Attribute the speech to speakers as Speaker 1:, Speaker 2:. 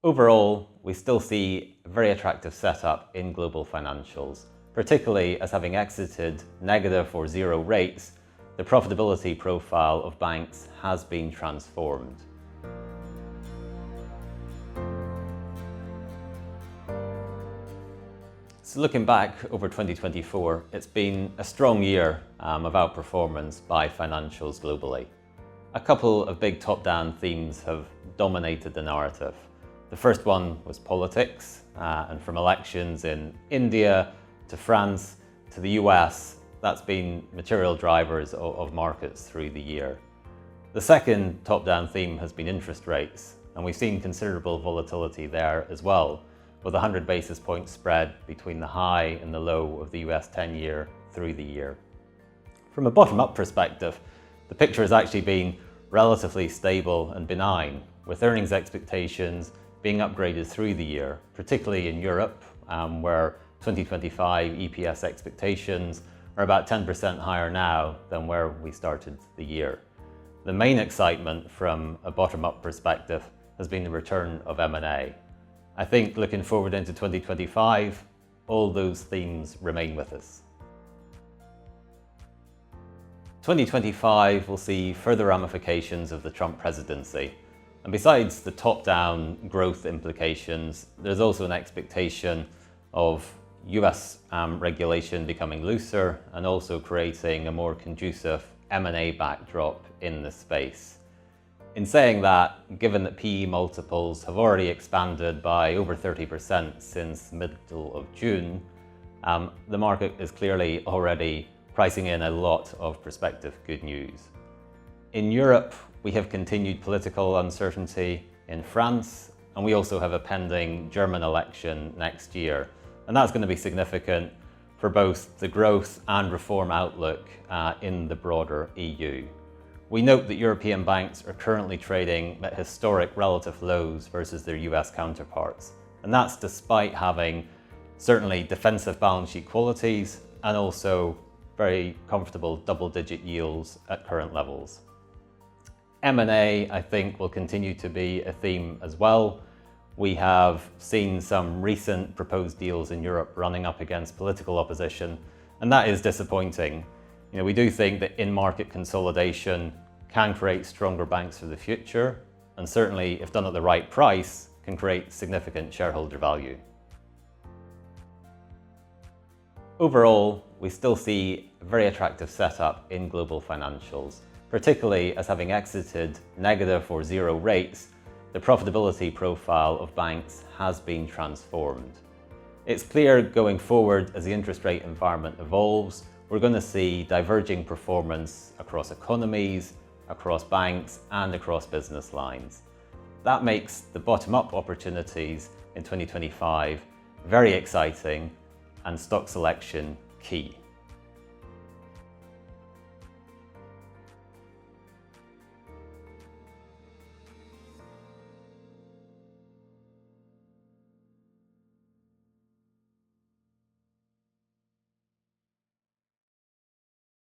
Speaker 1: Overall, we still see a very attractive setup in global financials, particularly as having exited negative or zero rates, the profitability profile of banks has been transformed. So looking back over 2024, it's been a strong year of outperformance by financials globally. A couple of big top-down themes have dominated the narrative. The first one was politics, and from elections in India to France to the US, that's been material drivers of markets through the year. The second top-down theme has been interest rates, and we've seen considerable volatility there as well, with a 100 basis point spread between the high and the low of the US 10-year through the year. From a bottom-up perspective, the picture has actually been relatively stable and benign, with earnings expectations being upgraded through the year, particularly in Europe, where 2025 EPS expectations are about 10% higher now than where we started the year. The main excitement from a bottom-up perspective has been the return of M&A. I think looking forward into 2025, all those themes remain with us. 2025 will see further ramifications of the Trump presidency. And besides the top-down growth implications, there's also an expectation of US regulation becoming looser and also creating a more conducive M&A backdrop in the space. In saying that, given that PE multiples have already expanded by over 30% since middle of June, the market is clearly already pricing in a lot of prospective good news. In Europe, we have continued political uncertainty in France, and we also have a pending German election next year. And that's going to be significant for both the growth and reform outlook in the broader EU. We note that European banks are currently trading at historic relative lows versus their US counterparts. And that's despite having certainly defensive balance sheet qualities and also very comfortable double-digit yields at current levels. M&A, I think, will continue to be a theme as well. We have seen some recent proposed deals in Europe running up against political opposition, and that is disappointing. We do think that in-market consolidation can create stronger banks for the future, and certainly, if done at the right price, can create significant shareholder value. Overall, we still see a very attractive setup in global financials, particularly as having exited negative or zero rates, the profitability profile of banks has been transformed. It's clear going forward as the interest rate environment evolves, we're going to see diverging performance across economies, across banks, and across business lines. That makes the bottom-up opportunities in 2025 very exciting and stock selection key.